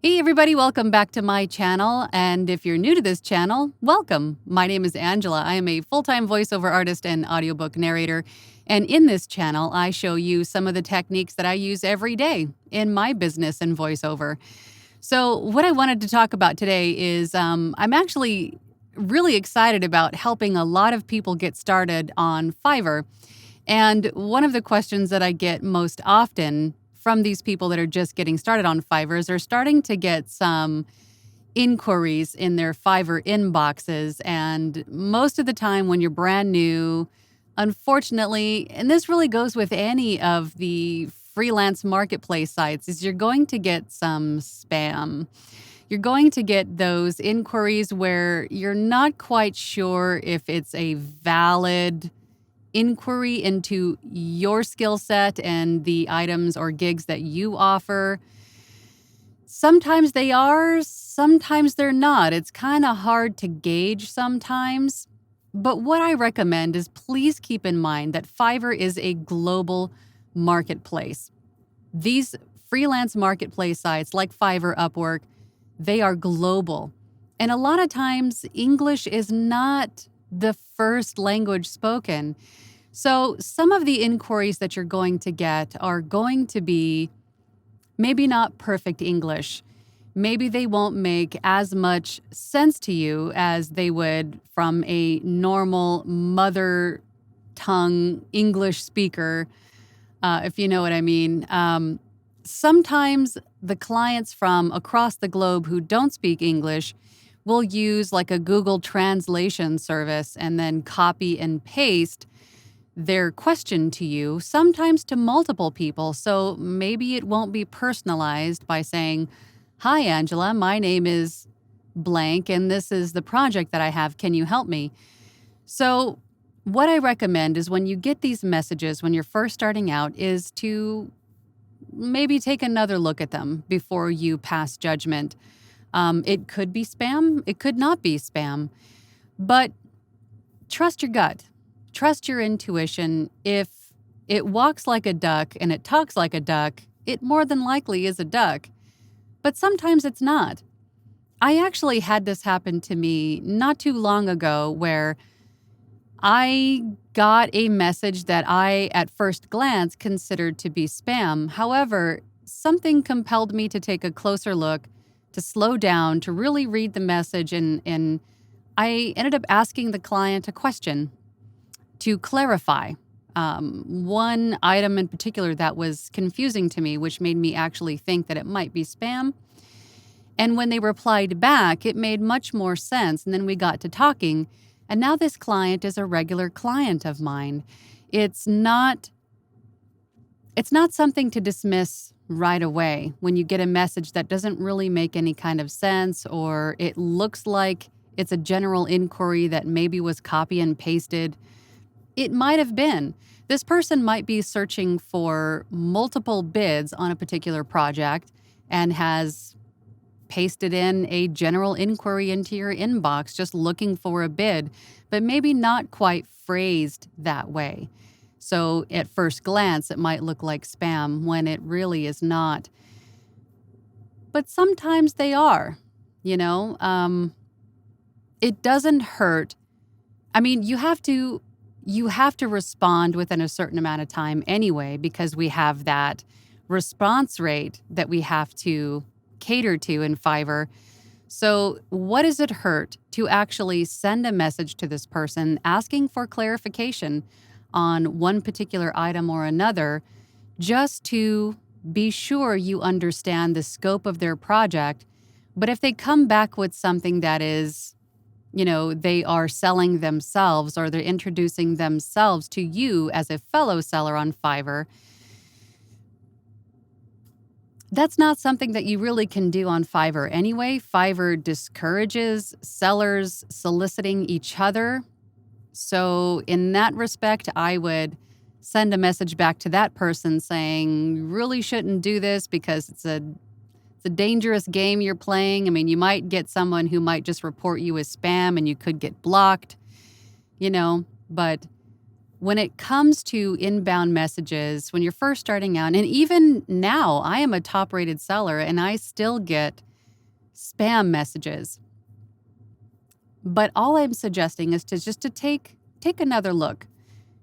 Hey everybody, welcome back to my channel. And if you're new to this channel, welcome. My name is Angela. I am a full-time voiceover artist and audiobook narrator. And in this channel, I show you some of the techniques that I use every day in my business and voiceover. So what I wanted to talk about today is I'm actually really excited about helping a lot of people get started on Fiverr. And one of the questions that I get most often from these people that are just getting started on Fiverr is they're starting to get some inquiries in their Fiverr inboxes. And most of the time when you're brand new, unfortunately, and this really goes with any of the freelance marketplace sites, is you're going to get some spam. You're going to get those inquiries where you're not quite sure if it's a valid inquiry into your skill set and the items or gigs that you offer. Sometimes they are, sometimes they're not. It's kind of hard to gauge sometimes. But what I recommend is please keep in mind that Fiverr is a global marketplace. These freelance marketplace sites like Fiverr, Upwork, they are global. And a lot of times English is not the first language spoken. So some of the inquiries that you're going to get are going to be maybe not perfect English. Maybe they won't make as much sense to you as they would from a normal mother tongue English speaker, if you know what I mean. Sometimes the clients from across the globe who don't speak English will use like a Google translation service and then copy and paste their question to you, sometimes to multiple people. So maybe it won't be personalized by saying, "Hi, Angela, my name is blank, and this is the project that I have. Can you help me?" So what I recommend is when you get these messages, when you're first starting out, is to maybe take another look at them before you pass judgment. It could be spam. It could not be spam. But trust your gut. Trust your intuition. If it walks like a duck and it talks like a duck, it more than likely is a duck. But sometimes it's not. I actually had this happen to me not too long ago where I got a message that I, at first glance, considered to be spam. However, something compelled me to take a closer look, to slow down, to really read the message, and I ended up asking the client a question to clarify one item in particular that was confusing to me, which made me actually think that it might be spam. And when they replied back, it made much more sense. And then we got to talking, and now this client is a regular client of mine. It's not something to dismiss right away when you get a message that doesn't really make any kind of sense, or it looks like it's a general inquiry that maybe was copy and pasted. It might have been. This person might be searching for multiple bids on a particular project and has pasted in a general inquiry into your inbox just looking for a bid, but maybe not quite phrased that way. So at first glance, it might look like spam when it really is not. But sometimes they are, you know. It doesn't hurt. I mean, you have to respond within a certain amount of time anyway, because we have that response rate that we have to cater to in Fiverr. So what does it hurt to actually send a message to this person asking for clarification on one particular item or another, just to be sure you understand the scope of their project? But if they come back with something that is, you know, they are selling themselves or they're introducing themselves to you as a fellow seller on Fiverr, that's not something that you really can do on Fiverr anyway. Fiverr discourages sellers soliciting each other. So in that respect, I would send a message back to that person saying, "You really shouldn't do this because it's a dangerous game you're playing. I mean, you might get someone who might just report you as spam and you could get blocked, you know." But when it comes to inbound messages, when you're first starting out, and even now, I am a top-rated seller and I still get spam messages. But all I'm suggesting is to take another look,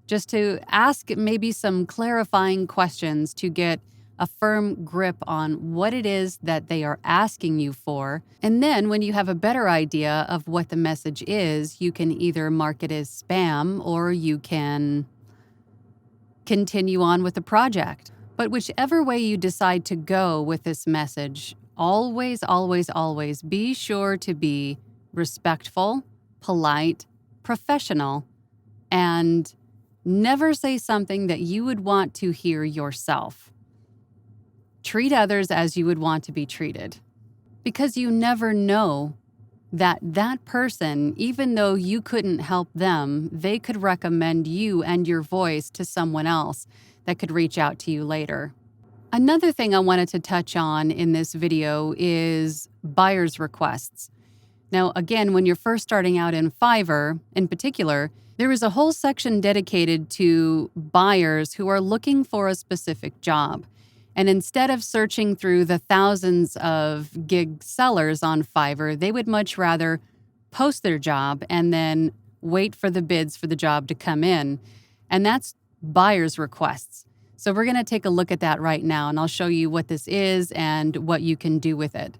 just to ask maybe some clarifying questions to get a firm grip on what it is that they are asking you for. And then when you have a better idea of what the message is, you can either mark it as spam or you can continue on with the project. But whichever way you decide to go with this message, always, always, always be sure to be respectful, polite, professional, and never say something that you would want to hear yourself. Treat others as you would want to be treated, because you never know that person, even though you couldn't help them, they could recommend you and your voice to someone else that could reach out to you later. Another thing I wanted to touch on in this video is buyer's requests. Now, again, when you're first starting out in Fiverr, in particular, there is a whole section dedicated to buyers who are looking for a specific job. And instead of searching through the thousands of gig sellers on Fiverr, they would much rather post their job and then wait for the bids for the job to come in. And that's buyer's requests. So we're going to take a look at that right now, and I'll show you what this is and what you can do with it.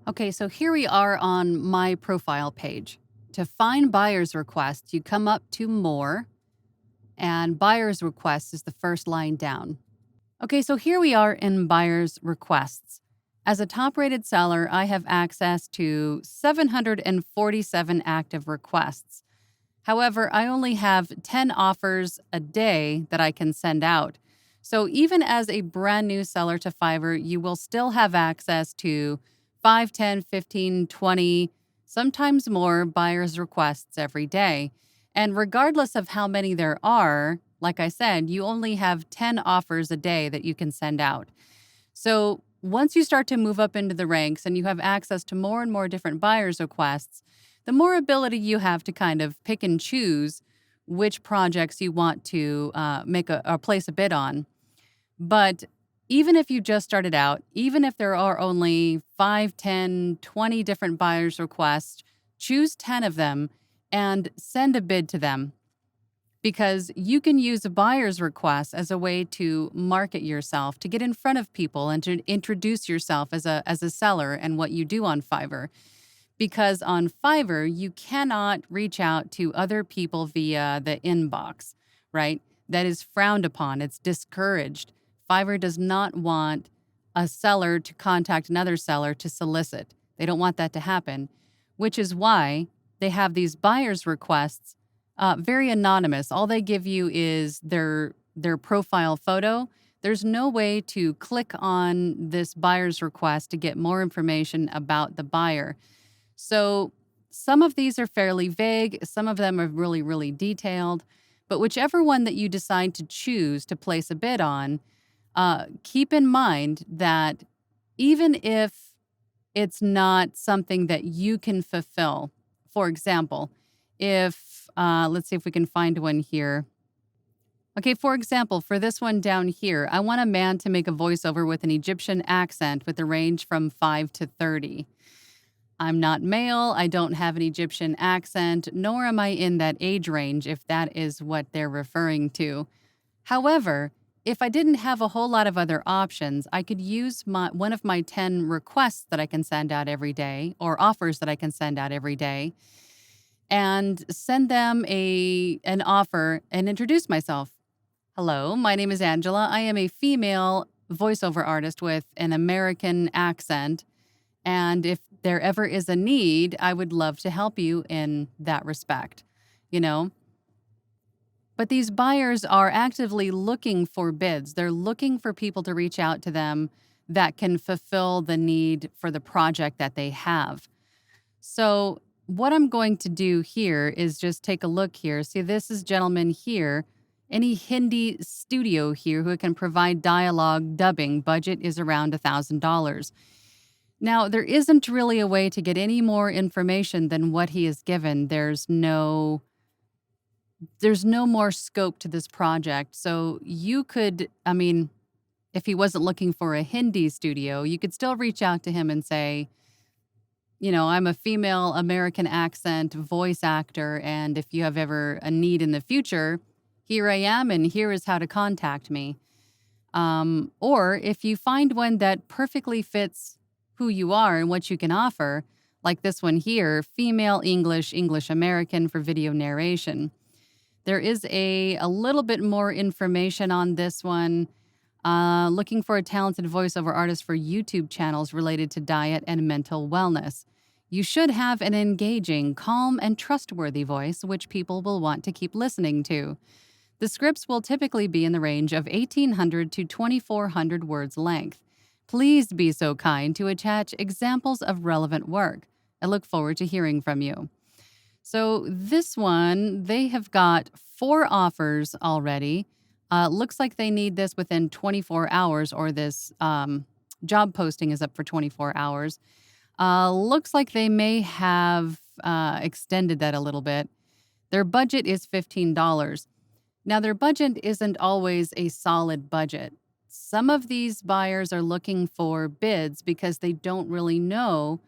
Okay, so here we are on my profile page. To find buyer's requests, you come up to More, and buyer's requests is the first line down. Okay, so here we are in buyer's requests. As a top-rated seller, I have access to 747 active requests. However, I only have 10 offers a day that I can send out. So even as a brand new seller to Fiverr, you will still have access to 5, 10, 15, 20, sometimes more buyer's requests every day. And regardless of how many there are, like I said, you only have 10 offers a day that you can send out. So once you start to move up into the ranks and you have access to more and more different buyer's requests, the more ability you have to kind of pick and choose which projects you want to make or place a bid on. But even if you just started out, even if there are only 5, 10, 20 different buyer's requests, choose 10 of them and send a bid to them. Because you can use a buyer's request as a way to market yourself, to get in front of people and to introduce yourself as a seller and what you do on Fiverr. Because on Fiverr, you cannot reach out to other people via the inbox, right? That is frowned upon. It's discouraged. Fiverr does not want a seller to contact another seller to solicit. They don't want that to happen, which is why they have these buyer's requests very anonymous. All they give you is their profile photo. There's no way to click on this buyer's request to get more information about the buyer. So some of these are fairly vague. Some of them are really, really detailed. But whichever one that you decide to choose to place a bid on, keep in mind that even if it's not something that you can fulfill, for example, if, let's see if we can find one here. Okay, for example, for this one down here, I want a man to make a voiceover with an Egyptian accent with a range from 5 to 30. I'm not male, I don't have an Egyptian accent, nor am I in that age range, if that is what they're referring to. However, if I didn't have a whole lot of other options, I could use one of my 10 requests that I can send out every day, or offers that I can send out every day, and send them an offer and introduce myself. Hello, my name is Angela. I am a female voiceover artist with an American accent. And if there ever is a need, I would love to help you in that respect, you know? But these buyers are actively looking for bids. They're looking for people to reach out to them that can fulfill the need for the project that they have. So what I'm going to do here is just take a look here. See, this is gentleman here. Any Hindi studio here who can provide dialogue dubbing, budget is around $1,000. Now, there isn't really a way to get any more information than what he has given. There's no more scope to this project. So you could, I mean, if he wasn't looking for a Hindi studio, you could still reach out to him and say, I'm a female American accent voice actor, and if you have ever a need in the future, here I am, and here is how to contact me. Or if you find one that perfectly fits who you are and what you can offer, like this one here, female English, English American for video narration. There is a little bit more information on this one. Looking for a talented voiceover artist for YouTube channels related to diet and mental wellness. You should have an engaging, calm, and trustworthy voice, which people will want to keep listening to. The scripts will typically be in the range of 1,800 to 2,400 words length. Please be so kind to attach examples of relevant work. I look forward to hearing from you. So, this one, they have got 4 offers already. Looks like they need this within 24 hours, or this job posting is up for 24 hours. Looks like they may have extended that a little bit. Their budget is $15. Now, their budget isn't always a solid budget. Some of these buyers are looking for bids because they don't really know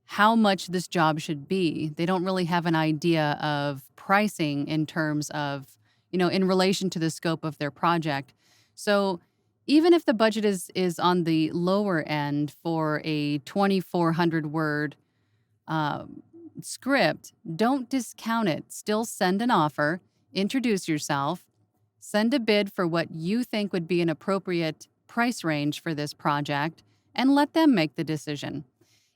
how much this job should be. They don't really have an idea of pricing in terms of, in relation to the scope of their project. So, even if the budget is on the lower end for a 2,400 word script, don't discount it. Still send an offer, introduce yourself, send a bid for what you think would be an appropriate price range for this project, and let them make the decision.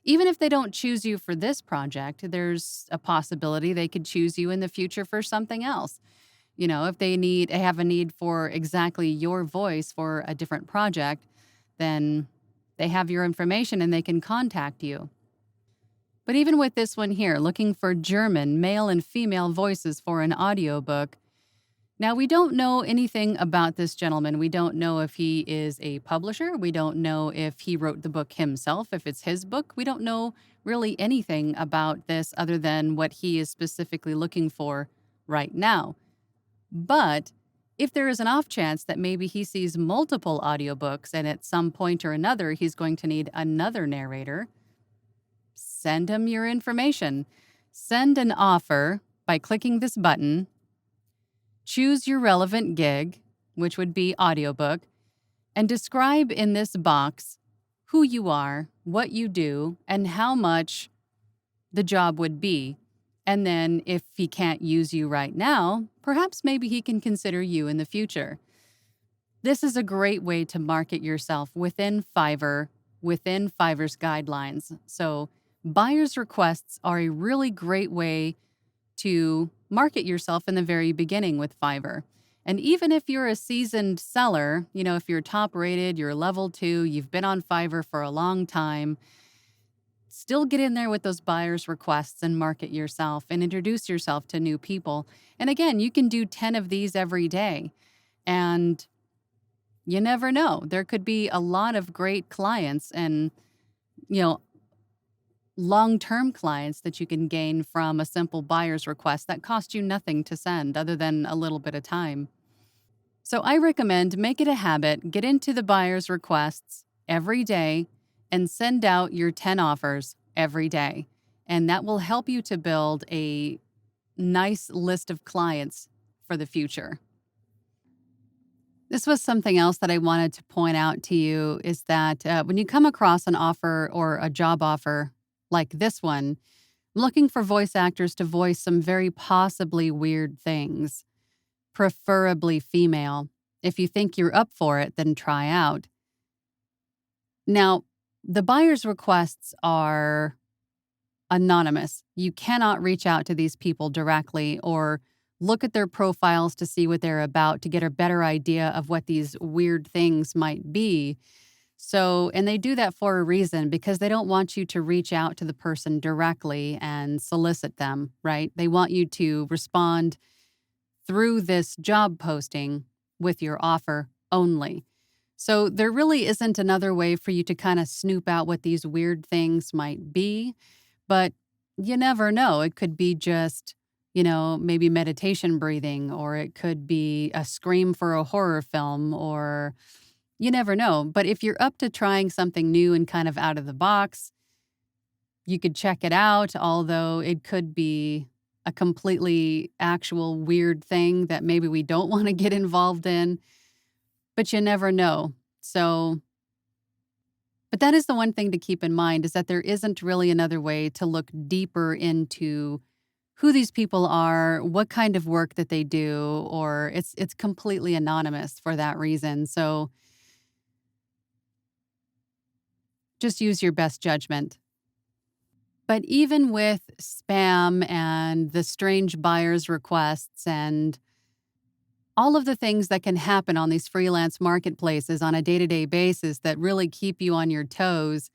Even if they don't choose you for this project, there's a possibility they could choose you in the future for something else. If they have a need for exactly your voice for a different project, then they have your information and they can contact you. But even with this one here, looking for German male and female voices for an audiobook. Now, we don't know anything about this gentleman. We don't know if he is a publisher. We don't know if he wrote the book himself, if it's his book. We don't know really anything about this other than what he is specifically looking for right now. But if there is an off chance that maybe he sees multiple audiobooks and at some point or another he's going to need another narrator, send him your information. Send an offer by clicking this button. Choose your relevant gig, which would be audiobook, and describe in this box who you are, what you do, and how much the job would be. And then if he can't use you right now, perhaps maybe he can consider you in the future. This is a great way to market yourself within Fiverr, within Fiverr's guidelines. So buyer's requests are a really great way to market yourself in the very beginning with Fiverr. And even if you're a seasoned seller, if you're top rated, you're level 2, you've been on Fiverr for a long time, still get in there with those buyer's requests and market yourself and introduce yourself to new people. And again, you can do 10 of these every day. And you never know. There could be a lot of great clients and, you know, long-term clients that you can gain from a simple buyer's request that cost you nothing to send other than a little bit of time. So I recommend make it a habit, get into the buyer's requests every day and send out your 10 offers every day. And that will help you to build a nice list of clients for the future. This was something else that I wanted to point out to you is that when you come across an offer or a job offer like this one, I'm looking for voice actors to voice some very possibly weird things, preferably female. If you think you're up for it, then try out. Now, the buyer's requests are anonymous. You cannot reach out to these people directly or look at their profiles to see what they're about to get a better idea of what these weird things might be. So, and they do that for a reason because they don't want you to reach out to the person directly and solicit them, right? They want you to respond through this job posting with your offer only. So there really isn't another way for you to kind of snoop out what these weird things might be, but you never know. It could be just, maybe meditation breathing, or it could be a scream for a horror film, or you never know. But if you're up to trying something new and kind of out of the box, You could check it out, although it could be a completely actual weird thing that maybe we don't want to get involved in, but you never know. So, but that is the one thing to keep in mind is that there isn't really another way to look deeper into who these people are, what kind of work that they do, or it's completely anonymous for that reason. So just use your best judgment. But even with spam and the strange buyer's requests and all of the things that can happen on these freelance marketplaces on a day-to-day basis that really keep you on your toes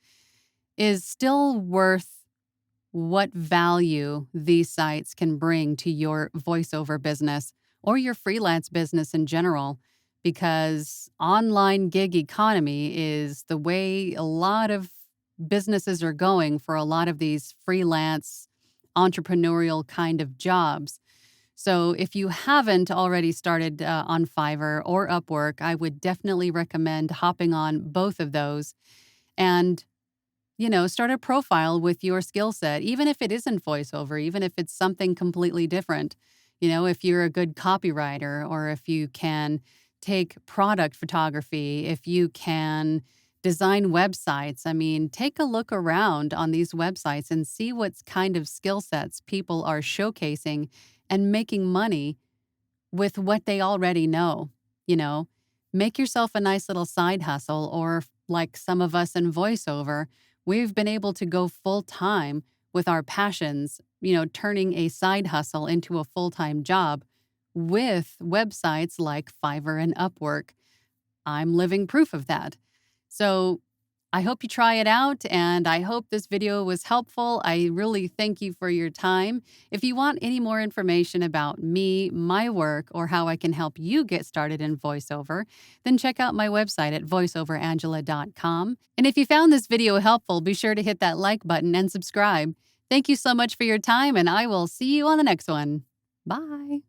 is still worth what value these sites can bring to your voiceover business or your freelance business in general, because online gig economy is the way a lot of businesses are going for a lot of these freelance entrepreneurial kind of jobs. So if you haven't already started on Fiverr or Upwork, I would definitely recommend hopping on both of those and start a profile with your skill set, even if it isn't voiceover, even if it's something completely different. If you're a good copywriter or if you can take product photography, if you can design websites. I mean, take a look around on these websites and see what kind of skill sets people are showcasing and making money with what they already know. You know, make yourself a nice little side hustle, or like some of us in voiceover, we've been able to go full time with our passions, turning a side hustle into a full time job with websites like Fiverr and Upwork. I'm living proof of that. So I hope you try it out, and I hope this video was helpful. I really thank you for your time. If you want any more information about me, my work, or how I can help you get started in voiceover, then check out my website at voiceoverangela.com. And if you found this video helpful, be sure to hit that like button and subscribe. Thank you so much for your time, and I will see you on the next one. Bye.